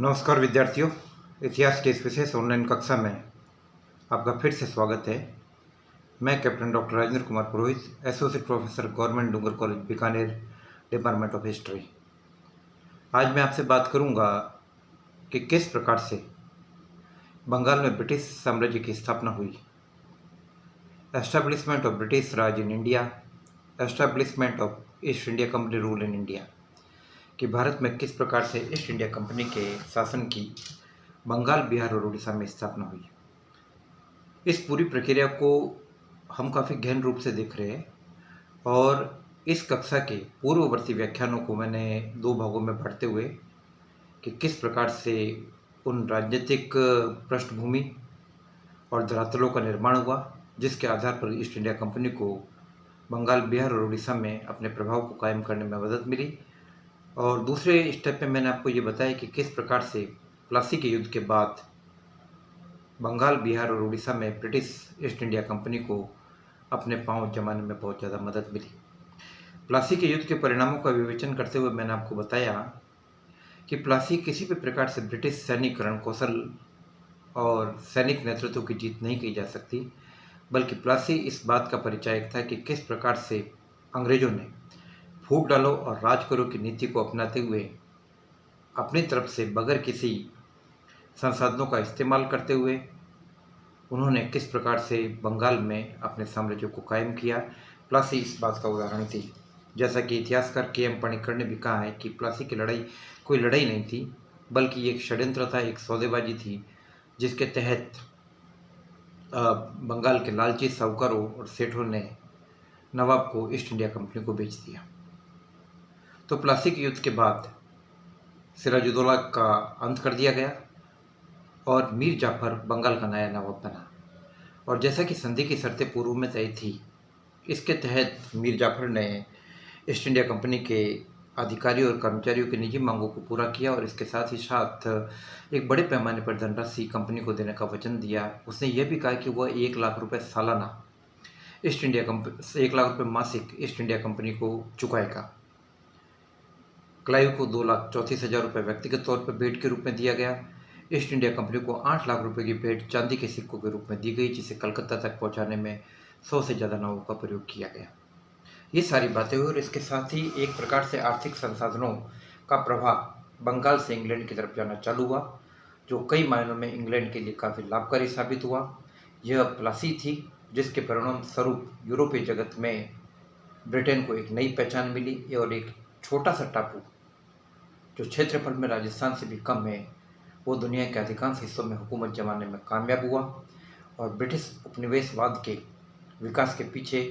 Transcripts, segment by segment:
नमस्कार विद्यार्थियों, इतिहास के इस विशेष ऑनलाइन कक्षा में आपका फिर से स्वागत है। मैं captain doctor Rajendra Kumar Purohit, associate professor government Dungar college Bikaner, department of history. आज मैं आपसे बात करूंगा कि किस प्रकार से बंगाल में ब्रिटिश साम्राज्य की स्थापना हुई। Establishment of British Raj in India, establishment of east India company rule in India, कि भारत में किस प्रकार से ईस्ट इंडिया कंपनी के शासन की बंगाल, बिहार और उड़ीसा में स्थापना हुई। इस पूरी प्रक्रिया को हम काफ़ी गहन रूप से देख रहे हैं और इस कक्षा के पूर्ववर्ती व्याख्यानों को मैंने दो भागों में बांटते हुए कि किस प्रकार से उन राजनीतिक पृष्ठभूमि और धरातलों का निर्माण हुआ जिसके आधार पर ईस्ट इंडिया कंपनी को बंगाल, बिहार और उड़ीसा में अपने प्रभाव को कायम करने में मदद मिली। और दूसरे स्टेप में मैंने आपको ये बताया कि किस प्रकार से प्लासी के युद्ध के बाद बंगाल, बिहार और उड़ीसा में ब्रिटिश ईस्ट इंडिया कंपनी को अपने पांव जमाने में बहुत ज़्यादा मदद मिली। प्लासी के युद्ध के परिणामों का विवेचन करते हुए मैंने आपको बताया कि प्लासी किसी भी प्रकार से ब्रिटिश सैनिक रणकौशल और सैनिक नेतृत्व की जीत नहीं की जा सकती, बल्कि प्लासी इस बात का परिचायक था कि किस प्रकार से अंग्रेजों ने फूट डालो और राज करो की नीति को अपनाते हुए अपनी तरफ से बगैर किसी संसाधनों का इस्तेमाल करते हुए उन्होंने किस प्रकार से बंगाल में अपने साम्राज्य को कायम किया। प्लासी इस बात का उदाहरण थी। जैसा कि इतिहासकार के एम पणिक्कर ने भी कहा है कि प्लासी की लड़ाई कोई लड़ाई नहीं थी, बल्कि एक षड्यंत्र था, एक सौदेबाजी थी, जिसके तहत बंगाल के लालची साहूकारों और सेठों ने नवाब को ईस्ट इंडिया कंपनी को बेच दिया। तो प्लासी के युद्ध के बाद सिराजुद्दौला का अंत कर दिया गया और मीर जाफर बंगाल का नया नवाब बना। और जैसा कि संधि की शर्तें पूर्व में तय थी, इसके तहत मीर जाफर ने ईस्ट इंडिया कंपनी के अधिकारियों और कर्मचारियों की निजी मांगों को पूरा किया और इसके साथ ही साथ एक बड़े पैमाने पर धनराशि कंपनी को देने का वचन दिया। उसने यह भी कहा कि वह 1 लाख रुपये सालाना ईस्ट इंडिया कंपनी 1 लाख रुपये मासिक ईस्ट इंडिया कंपनी को चुकाएगा। क्लाइव को 2,34,000 रुपये व्यक्तिगत तौर पर भेंट के रूप में दिया गया। ईस्ट इंडिया कंपनी को 8 लाख रुपए की भेंट चांदी के सिक्कों के रूप में दी गई, जिसे कलकत्ता तक पहुंचाने में 100 से ज़्यादा नावों का प्रयोग किया गया। ये सारी बातें हुई और इसके साथ ही एक प्रकार से आर्थिक संसाधनों का प्रवाह बंगाल से इंग्लैंड की तरफ जाना चालू हुआ, जो कई मायनों में इंग्लैंड के लिए काफ़ी लाभकारी साबित हुआ। यह प्लासी थी जिसके परिणाम स्वरूप यूरोपीय जगत में ब्रिटेन को एक नई पहचान मिली और एक छोटा सा टापू जो क्षेत्रफल में राजस्थान से भी कम है, वो दुनिया के अधिकांश हिस्सों में हुकूमत जमाने में कामयाब हुआ। और ब्रिटिश उपनिवेशवाद के विकास के पीछे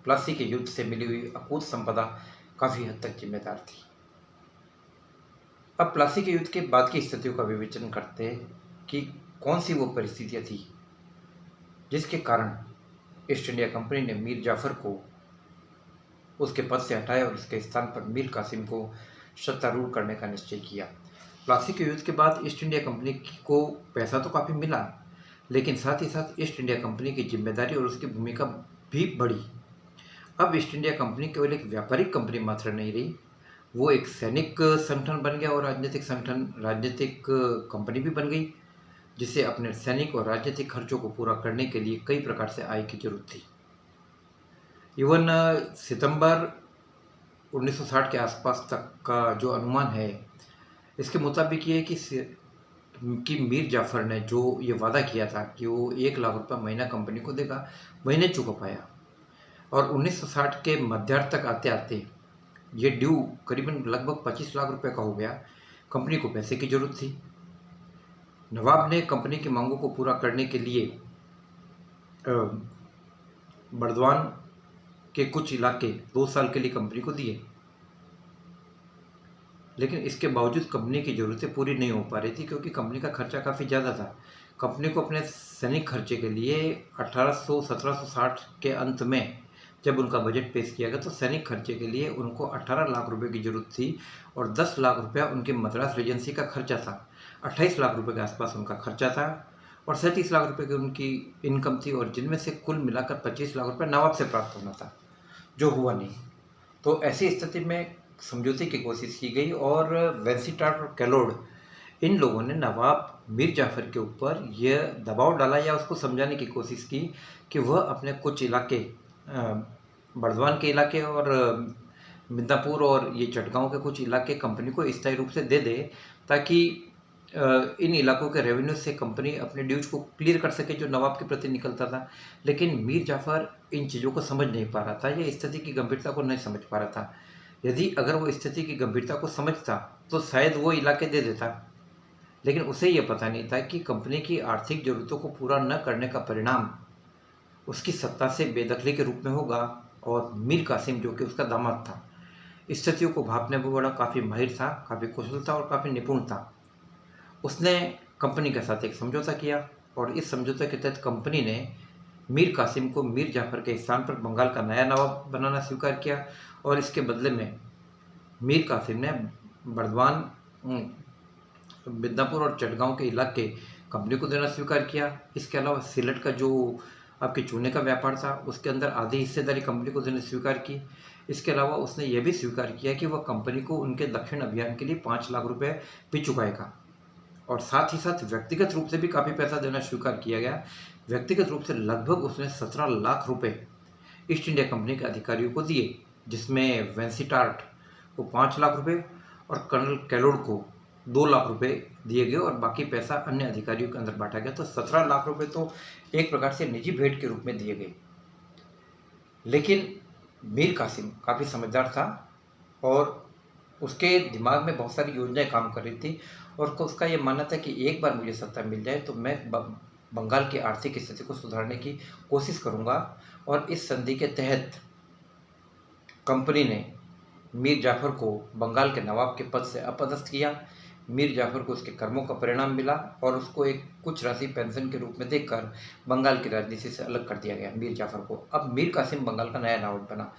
प्लासी के युद्ध से मिली हुई अकूत संपदा काफ़ी हद तक जिम्मेदार थी। अब प्लासी के युद्ध के बाद की स्थितियों का विवेचन करते हैं कि कौन सी वो परिस्थितियाँ थी जिसके कारण ईस्ट इंडिया कंपनी ने मीर जाफर को उसके पद से हटाया और उसके स्थान पर मीर कासिम को सत्तारूढ़ करने का निश्चय किया। प्लासी के युद्ध के बाद ईस्ट इंडिया कंपनी को पैसा तो काफ़ी मिला, लेकिन साथ ही साथ ईस्ट इंडिया कंपनी की जिम्मेदारी और उसकी भूमिका भी बढ़ी। अब ईस्ट इंडिया कंपनी केवल एक व्यापारिक कंपनी मात्र नहीं रही, वो एक सैनिक संगठन बन गया और राजनीतिक कंपनी भी बन गई, जिसे अपने सैनिक और राजनीतिक खर्चों को पूरा करने के लिए कई प्रकार से आय की जरूरत थी। इवन सितंबर 1960 के आसपास तक का जो अनुमान है, इसके मुताबिक ये कि मीर जाफर ने जो ये वादा किया था कि वो 1 लाख रुपये महीना कंपनी को देगा, वही नहीं चुका पाया। और 1960 के मध्यार्थ तक आते आते ये ड्यू करीबन लगभग 25 लाख रुपए का हो गया। कंपनी को पैसे की जरूरत थी। नवाब ने कंपनी की मांगों को पूरा करने के लिए बर्दवान के कुछ इलाके 2 साल के लिए कंपनी को दिए, लेकिन इसके बावजूद कंपनी की ज़रूरतें पूरी नहीं हो पा रही थी, क्योंकि कंपनी का खर्चा काफ़ी ज़्यादा था। कंपनी को अपने सैनिक खर्चे के लिए 1760 के अंत में जब उनका बजट पेश किया गया तो सैनिक खर्चे के लिए उनको 18 लाख रुपए की ज़रूरत थी और 10 लाख रुपया उनके मद्रास रेजेंसी का खर्चा था। 28 लाख रुपए के आसपास उनका खर्चा था और 37 लाख रुपए की उनकी इनकम थी, और जिनमें से कुल मिलाकर 25 लाख रुपये नवाब से प्राप्त होना था, जो हुआ नहीं। तो ऐसी स्थिति में समझौते की कोशिश की गई और वेंसीटाट और कैलोड इन लोगों ने नवाब मीर जाफ़र के ऊपर यह दबाव डाला या उसको समझाने की कोशिश की कि वह अपने कुछ इलाके बर्दवान के इलाके और मिदनापुर और ये चटगांव के कुछ इलाके कंपनी को स्थायी रूप से दे दे, ताकि इन इलाकों के रेवेन्यू से कंपनी अपने ड्यूज को क्लियर कर सके जो नवाब के प्रति निकलता था। लेकिन मीर जाफ़र इन चीज़ों को समझ नहीं पा रहा था या स्थिति की गंभीरता को नहीं समझ पा रहा था। यदि अगर वो स्थिति की गंभीरता को समझता तो शायद वो इलाके दे देता, लेकिन उसे यह पता नहीं था कि कंपनी की आर्थिक ज़रूरतों को पूरा न करने का परिणाम उसकी सत्ता से बेदखली के रूप में होगा। और मीर कासिम जो कि उसका दामाद था, स्थितियों को भांपने में बड़ा काफ़ी माहिर था, काफ़ी कुशल था और काफ़ी निपुण था। उसने कंपनी के साथ एक समझौता किया और इस समझौते के तहत कंपनी ने मीर कासिम को मीर जाफ़र के स्थान पर बंगाल का नया नवाब बनाना स्वीकार किया और इसके बदले में मीर कासिम ने बर्दवान, मिदनापुर और चटगांव के इलाके कंपनी को देना स्वीकार किया। इसके अलावा सिलट का जो आपके चूने का व्यापार था उसके अंदर आधी हिस्सेदारी कंपनी को देने स्वीकार की। इसके अलावा उसने यह भी स्वीकार किया कि वह कंपनी को उनके दक्षिण अभियान के लिए 5 लाख रुपए भी चुकाएगा और साथ ही साथ व्यक्तिगत रूप से भी काफ़ी पैसा देना स्वीकार किया गया। व्यक्तिगत रूप से लगभग उसने 17 लाख रुपए ईस्ट इंडिया कंपनी के अधिकारियों को दिए, जिसमें वेंसीटार्ट को 5 लाख रुपए और कर्नल कैलोड को 2 लाख रुपए दिए गए और बाकी पैसा अन्य अधिकारियों के अंदर बांटा गया। तो 17 लाख रुपए तो एक प्रकार से निजी भेंट के रूप में दिए गए। लेकिन मीर कासिम काफ़ी समझदार था और उसके दिमाग में बहुत सारी योजनाएं काम कर रही थी और उसका ये मानना था कि एक बार मुझे सत्ता मिल जाए तो मैं बंगाल की आर्थिक स्थिति को सुधारने की कोशिश करूंगा। और इस संधि के तहत कंपनी ने मीर जाफ़र को बंगाल के नवाब के पद से अपदस्थ किया। मीर जाफ़र को उसके कर्मों का परिणाम मिला और उसको एक कुछ राशि पेंशन के रूप में देकर बंगाल की राजनीति से अलग कर दिया गया मीर जाफ़र को। अब मीर कासिम बंगाल का नया नवाब बना।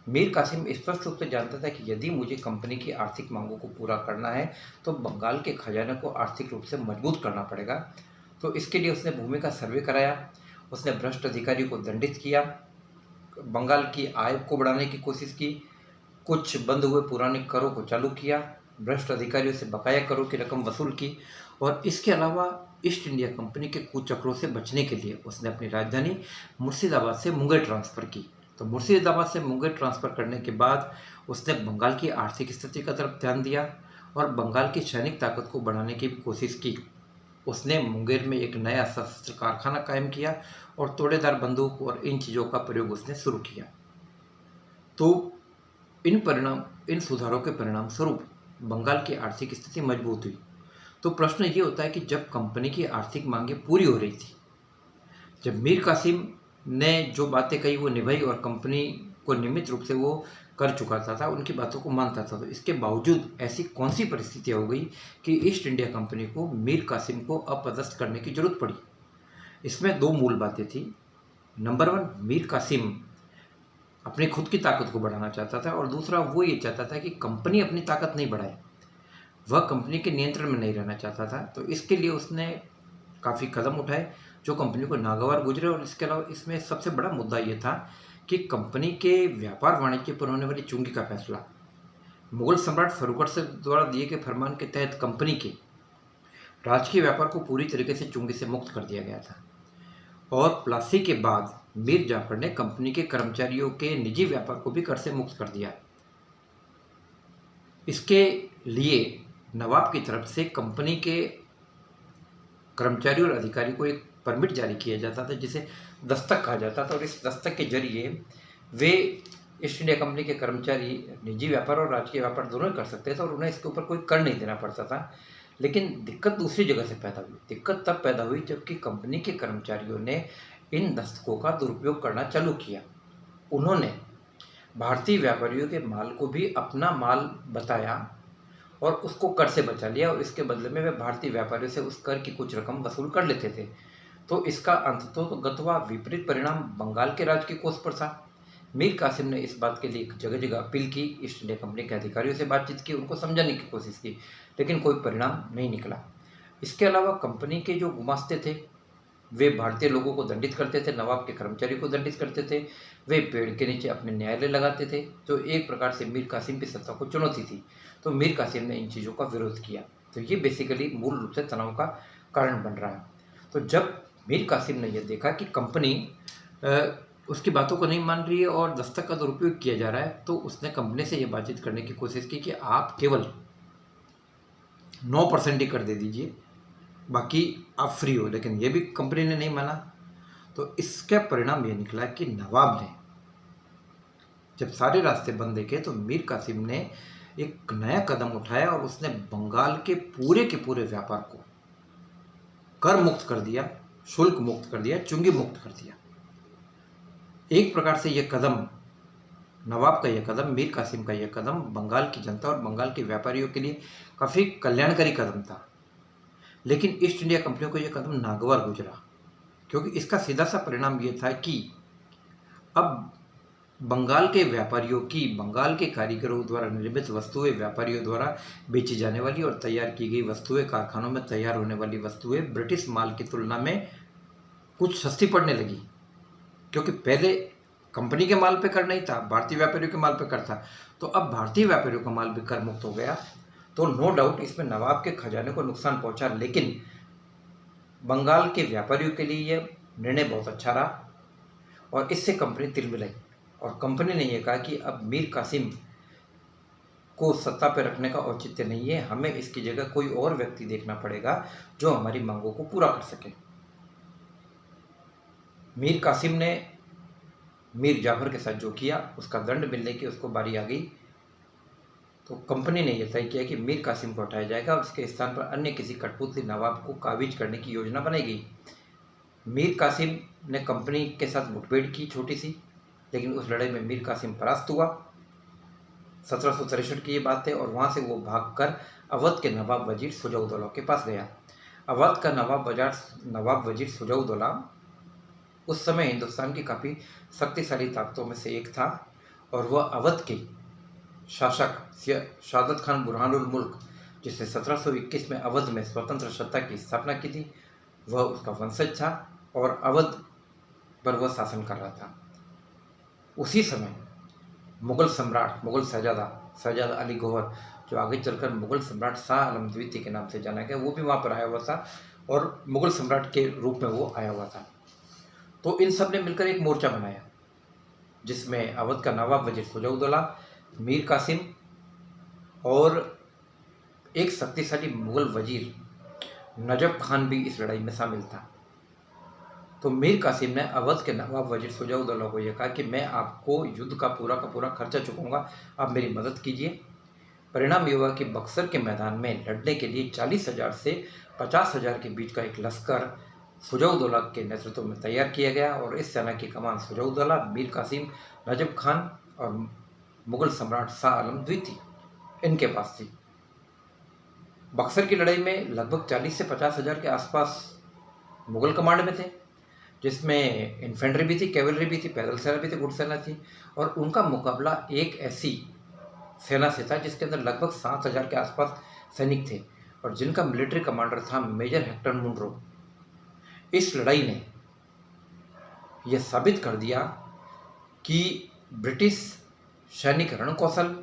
मीर कासिम स्पष्ट रूप से जानता था कि यदि मुझे कंपनी की आर्थिक मांगों को पूरा करना है तो बंगाल के खजाने को आर्थिक रूप से मजबूत करना पड़ेगा। तो इसके लिए उसने भूमि का सर्वे कराया, उसने भ्रष्ट अधिकारियों को दंडित किया, बंगाल की आय को बढ़ाने की कोशिश की, कुछ बंद हुए पुराने करों को चालू किया, भ्रष्ट अधिकारियों से बकाया करों की रकम वसूल की और इसके अलावा ईस्ट इंडिया कंपनी के कुचक्रों से बचने के लिए उसने अपनी राजधानी मुर्शिदाबाद से मुंगेर ट्रांसफ़र की। तो मुर्शिदाबाद से मुंगेर ट्रांसफ़र करने के बाद उसने बंगाल की आर्थिक स्थिति का तरफ ध्यान दिया और बंगाल की सैनिक ताकत को बढ़ाने की भी कोशिश की। उसने मुंगेर में एक नया सशस्त्र कारखाना कायम किया और तोड़ेदार बंदूक और इन चीज़ों का प्रयोग उसने शुरू किया। तो इन सुधारों के परिणाम स्वरूप बंगाल की आर्थिक स्थिति मजबूत हुई। तो प्रश्न ये होता है कि जब कंपनी की आर्थिक मांगें पूरी हो रही थी, जब मीर कासिम ने जो बातें कही वो निभाई और कंपनी को नियमित रूप से वो कर चुका था, उनकी बातों को मानता था, तो इसके बावजूद ऐसी कौन सी परिस्थितियाँ हो गई कि ईस्ट इंडिया कंपनी को मीर कासिम को अपदस्थ करने की जरूरत पड़ी। इसमें 2 मूल बातें थी। नंबर 1, मीर कासिम अपनी खुद की ताकत को बढ़ाना चाहता था और दूसरा वो ये चाहता था कि कंपनी अपनी ताकत नहीं बढ़ाए, वह कंपनी के नियंत्रण में नहीं रहना चाहता था। तो इसके लिए उसने काफ़ी कदम उठाए जो कंपनी को नागवार गुजरे। और इसके अलावा इसमें सबसे बड़ा मुद्दा ये था कि कंपनी के व्यापार वाणिज्य पर होने वाली चूंगी का फैसला मुगल सम्राट फर्रुख से द्वारा दिए गए फरमान के तहत कंपनी के राजकीय व्यापार को पूरी तरीके से चूंगी से मुक्त कर दिया गया था। और प्लासी के बाद मीर जाफर ने कंपनी के कर्मचारियों के निजी व्यापार को भी कर से मुक्त कर दिया। इसके लिए नवाब की तरफ से कंपनी के कर्मचारी और अधिकारी को एक परमिट जारी किया जाता था जिसे दस्तक कहा जाता था और इस दस्तक के जरिए वे ईस्ट इंडिया कंपनी के कर्मचारी निजी व्यापार और राजकीय व्यापार दोनों कर सकते थे और उन्हें इसके ऊपर कोई कर नहीं देना पड़ता था। लेकिन दिक्कत दूसरी जगह से पैदा हुई। दिक्कत तब पैदा हुई जबकि कंपनी के कर्मचारियों ने इन दस्तकों का दुरुपयोग करना चालू किया। उन्होंने भारतीय व्यापारियों के माल को भी अपना माल बताया और उसको कर से बचा लिया और इसके बदले में वे भारतीय व्यापारियों से उस कर की कुछ रकम वसूल कर लेते थे। तो इसका अंततोगत्वा विपरीत परिणाम बंगाल के राज के कोष पर था। मीर कासिम ने इस बात के लिए जगह जगह अपील की, ईस्ट इंडिया कंपनी के अधिकारियों से बातचीत की, उनको समझाने की कोशिश की, लेकिन कोई परिणाम नहीं निकला। इसके अलावा कंपनी के जो गुमास्ते थे वे भारतीय लोगों को दंडित करते थे, नवाब के कर्मचारियों को दंडित करते थे, वे पेड़ के नीचे अपने न्यायालय लगाते थे। तो एक प्रकार से मीर कासिम की सत्ता को चुनौती थी। तो मीर कासिम ने इन चीज़ों का विरोध किया। तो ये बेसिकली मूल रूप से तनाव का कारण बन रहा है। तो जब मीर कासिम ने यह देखा कि कंपनी उसकी बातों को नहीं मान रही है और दस्तक का दुरुपयोग किया जा रहा है, तो उसने कंपनी से ये बातचीत करने की कोशिश की कि आप केवल 9% ही कर दे दीजिए, बाकी आप फ्री हो। लेकिन ये भी कंपनी ने नहीं माना। तो इसका परिणाम ये निकला कि नवाब ने जब सारे रास्ते बंद देखे तो मीर कासिम ने एक नया कदम उठाया और उसने बंगाल के पूरे व्यापार को कर मुक्त कर दिया, शुल्क मुक्त कर दिया, चुंगी मुक्त कर दिया। एक प्रकार से यह कदम, नवाब का यह कदम, मीर कासिम का यह कदम बंगाल की जनता और बंगाल के व्यापारियों के लिए काफ़ी कल्याणकारी कदम था। लेकिन ईस्ट इंडिया कंपनी को यह कदम नागवार गुजरा, क्योंकि इसका सीधा सा परिणाम यह था कि अब बंगाल के व्यापारियों की, बंगाल के कारीगरों द्वारा निर्मित वस्तुएं व्यापारियों द्वारा बेची जाने वाली और तैयार की गई वस्तुएं, कारखानों में तैयार होने वाली वस्तुएं ब्रिटिश माल की तुलना में कुछ सस्ती पड़ने लगी। क्योंकि पहले कंपनी के माल पे कर नहीं था, भारतीय व्यापारियों के माल पे कर था। तो अब भारतीय व्यापारियों का माल भी कर मुक्त हो गया। तो नो डाउट इसमें नवाब के खजाने को नुकसान पहुंचा, लेकिन बंगाल के व्यापारियों के लिए यह निर्णय बहुत अच्छा रहा और इससे कंपनी तिलमिलाई। और कंपनी ने यह कहा कि अब मीर कासिम को सत्ता पर रखने का औचित्य नहीं है, हमें इसकी जगह कोई और व्यक्ति देखना पड़ेगा जो हमारी मांगों को पूरा कर सके। मीर कासिम ने मीर जाफर के साथ जो किया, उसका दंड मिलने की उसको बारी आ गई। तो कंपनी ने यह तय किया कि मीर कासिम को हटाया जाएगा और उसके स्थान पर अन्य किसी कठपुतली नवाब को काबिज करने की योजना बनाई गई। मीर कासिम ने कंपनी के साथ मुठभेड़ की छोटी सी, लेकिन उस लड़ाई में मीर कासिम परास्त हुआ। 1763 की ये बात है और वहाँ से वो भागकर अवध के नवाब वजीर सुजाउद्दौला के पास गया। अवध का नवाब वजीर सुजाउद्दौला उस समय हिंदुस्तान की काफ़ी शक्तिशाली ताकतों में से एक था और वह अवध के शासक शादत खान बुरहानुल मुल्क, जिसने 1721 में अवध में स्वतंत्र सत्ता की स्थापना की थी, वह उसका वंशज था और अवध पर वह शासन कर रहा था। उसी समय मुगल सम्राट, मुगल शहजादा अली गौहर, जो आगे चलकर मुगल सम्राट शाह आलम द्वितीय के नाम से जाना गया, वो भी वहाँ पर आया हुआ था और मुगल सम्राट के रूप में वो आया हुआ था। तो इन सब ने मिलकर एक मोर्चा बनाया, जिसमें अवध का नवाब वजीर सुजाउद्दौला, मीर कासिम और एक शक्तिशाली मुगल वजीर नजफ खान भी इस लड़ाई में शामिल था। तो मीर कासिम ने अवध के नवाब वजीर सुजाउद्दौला को यह कहा कि मैं आपको युद्ध का पूरा खर्चा चुकाऊंगा, आप मेरी मदद कीजिए। परिणाम ये हुआ कि बक्सर के मैदान में लड़ने के लिए 40,000 से 50,000 के बीच का एक लश्कर सुजाउद्दौला के नेतृत्व में तैयार किया गया और इस सेना की कमान सुजाउद्दौला, मीर कासिम, नजफ खान और मुगल सम्राट शाह आलम द्वितीय इनके पास थी। बक्सर की लड़ाई में लगभग 40 से 50,000 के आसपास मुगल कमांड में थे, जिसमें इन्फेंट्री भी थी, कैवलरी भी थी, पैदल सेना भी थी, घुड़सैना थी। और उनका मुकाबला एक ऐसी सेना से था जिसके अंदर लगभग 7,000 के आसपास सैनिक थे और जिनका मिलिट्री कमांडर था मेजर हेक्टर मुनरो। इस लड़ाई ने यह साबित कर दिया कि ब्रिटिश सैनिक रणकौशल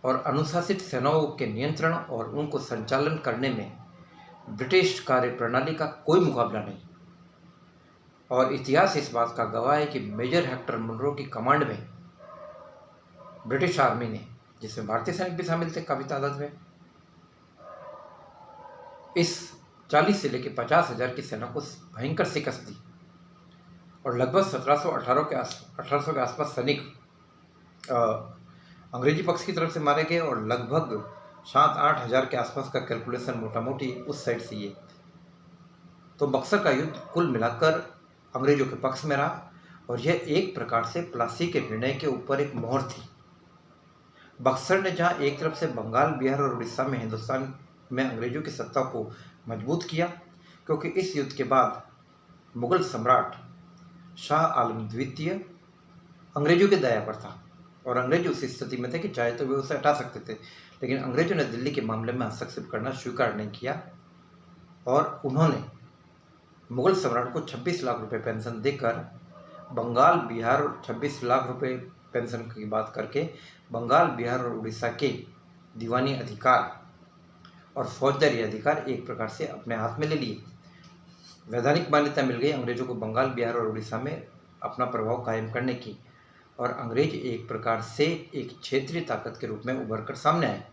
और अनुशासित सेनाओं के नियंत्रण और उनको संचालन करने में ब्रिटिश कार्यप्रणाली का कोई मुकाबला नहीं। और इतिहास इस बात का गवाह है कि मेजर हेक्टर मुनरो की कमांड में ब्रिटिश आर्मी ने, जिसमें भारतीय सैनिक भी शामिल थे काफ़ी तादाद में, इस 40 से लेकर 50,000 की सेना को भयंकर शिकस्त दी और लगभग 1800 के आसपास सैनिक अंग्रेजी पक्ष की तरफ से मारे गए और लगभग 7-8 हज़ार के आसपास का कैलकुलेशन मोटा मोटी उस साइड से ये। तो बक्सर का युद्ध कुल मिलाकर अंग्रेजों के पक्ष में रहा और यह एक प्रकार से प्लासी के निर्णय के ऊपर एक मोहर थी। बक्सर ने जहां एक तरफ से बंगाल, बिहार और उड़ीसा में हिंदुस्तान में अंग्रेजों की सत्ता को मजबूत किया, क्योंकि इस युद्ध के बाद मुगल सम्राट शाह आलम द्वितीय अंग्रेजों के दया पर था और अंग्रेज उस स्थिति में थे कि चाहे तो वे उसे हटा सकते थे, लेकिन अंग्रेजों ने दिल्ली के मामले में हस्तक्षेप करना स्वीकार नहीं किया और उन्होंने मुगल सम्राट को 26 लाख रुपए पेंशन देकर बंगाल, बिहार, 26 लाख रुपए पेंशन की बात करके बंगाल, बिहार और उड़ीसा के दीवानी अधिकार और फौजदारी अधिकार एक प्रकार से अपने हाथ में ले लिए। वैधानिक मान्यता मिल गई अंग्रेजों को बंगाल, बिहार और उड़ीसा में अपना प्रभाव कायम करने की, और अंग्रेज एक प्रकार से एक क्षेत्रीय ताकत के रूप में उभर कर सामने आए।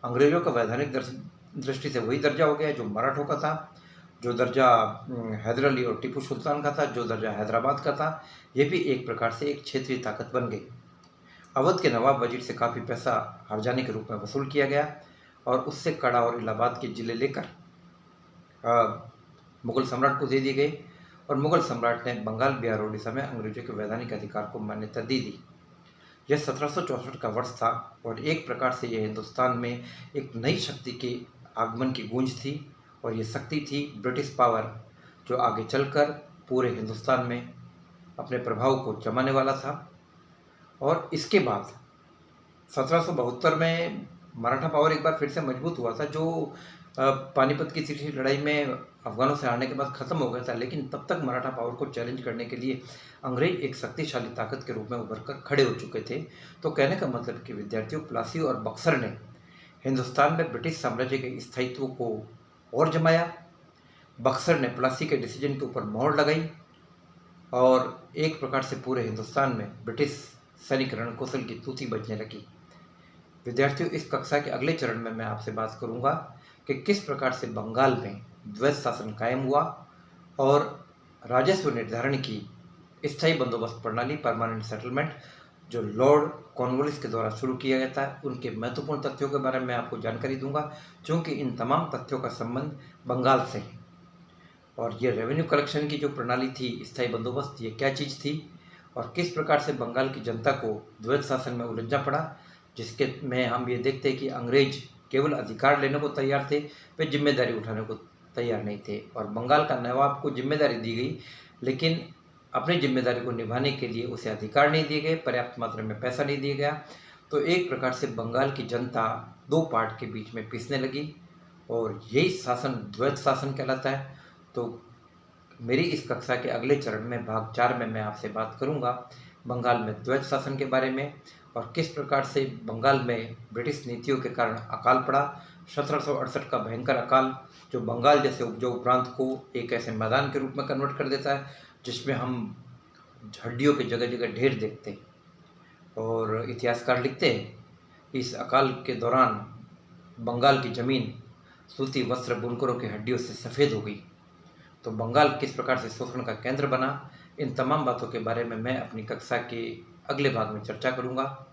अंग्रेजों का वैधानिक दृष्टि से वही दर्जा हो गया जो मराठों का था, जो दर्जा हैदर अली और टीपू सुल्तान का था, जो दर्जा हैदराबाद का था। ये भी एक प्रकार से एक क्षेत्रीय ताकत बन गई। अवध के नवाब वजीर से काफ़ी पैसा हर्जाने के रूप में वसूल किया गया और उससे कड़ा और इलाहाबाद के जिले लेकर मुगल सम्राट को दे दिए गए, और मुगल सम्राट ने बंगाल, बिहार और उड़ीसा में अंग्रेजों के वैधानिक अधिकार को मान्यता दे दी। यह 1764 का वर्ष था और एक प्रकार से यह हिंदुस्तान में एक नई शक्ति के आगमन की गूंज थी, और ये शक्ति थी ब्रिटिश पावर, जो आगे चलकर पूरे हिंदुस्तान में अपने प्रभाव को जमाने वाला था। और इसके बाद 1772 में मराठा पावर एक बार फिर से मजबूत हुआ था, जो पानीपत की तीसरी लड़ाई में अफगानों से हारने के बाद ख़त्म हो गया था, लेकिन तब तक मराठा पावर को चैलेंज करने के लिए अंग्रेज एक शक्तिशाली ताकत के रूप में उभर कर खड़े हो चुके थे। तो कहने का मतलब कि विद्यार्थियों, प्लासी और बक्सर ने हिंदुस्तान में ब्रिटिश साम्राज्य के स्थायित्व को और जमाया। बक्सर ने प्लासी के डिसीजन के ऊपर मोहर लगाई और एक प्रकार से पूरे हिंदुस्तान में ब्रिटिश सैनिक रणकौशल की तूती बजने लगी। विद्यार्थियों, इस कक्षा के अगले चरण में मैं आपसे बात करूंगा कि किस प्रकार से बंगाल में द्वैध शासन कायम हुआ और राजस्व निर्धारण की स्थायी बंदोबस्त प्रणाली, परमानेंट सेटलमेंट, जो लॉर्ड कॉर्नवालिस के द्वारा शुरू किया गया था, उनके महत्वपूर्ण तथ्यों के बारे में आपको जानकारी दूंगा, क्योंकि इन तमाम तथ्यों का संबंध बंगाल से है। और ये रेवेन्यू कलेक्शन की जो प्रणाली थी, स्थायी बंदोबस्त, ये क्या चीज़ थी और किस प्रकार से बंगाल की जनता को द्वैध शासन में उलझना पड़ा, जिसके में हम ये देखते हैं कि अंग्रेज केवल अधिकार लेने को तैयार थे, वे जिम्मेदारी उठाने को तैयार नहीं थे। और बंगाल का नवाब को जिम्मेदारी दी गई, लेकिन अपनी जिम्मेदारी को निभाने के लिए उसे अधिकार नहीं दिए गए, पर्याप्त मात्रा में पैसा नहीं दिया गया। तो एक प्रकार से बंगाल की जनता दो पार्ट के बीच में पिसने लगी, और यही शासन द्वैध शासन कहलाता है। तो मेरी इस कक्षा के अगले चरण में भाग 4 में मैं आपसे बात करूंगा बंगाल में द्वैध शासन के बारे में, और किस प्रकार से बंगाल में ब्रिटिश नीतियों के कारण अकाल पड़ा, 1768 का भयंकर अकाल, जो बंगाल जैसे उपजाऊ प्रांत को एक ऐसे मैदान के रूप में कन्वर्ट कर देता है जिसमें हम हड्डियों के जगह जगह ढेर देखते हैं। और इतिहासकार लिखते हैं इस अकाल के दौरान बंगाल की ज़मीन सूती वस्त्र बुनकरों की हड्डियों से सफ़ेद हो गई। तो बंगाल किस प्रकार से शोषण का केंद्र बना, इन तमाम बातों के बारे में मैं अपनी कक्षा के अगले भाग में चर्चा करूंगा।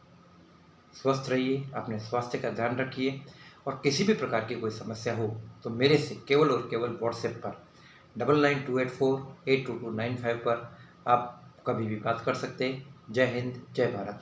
स्वस्थ रहिए, अपने स्वास्थ्य का ध्यान रखिए, और किसी भी प्रकार की कोई समस्या हो तो मेरे से केवल और केवल व्हाट्सएप पर 9928482295 पर आप कभी भी बात कर सकते हैं। जय हिंद, जय भारत।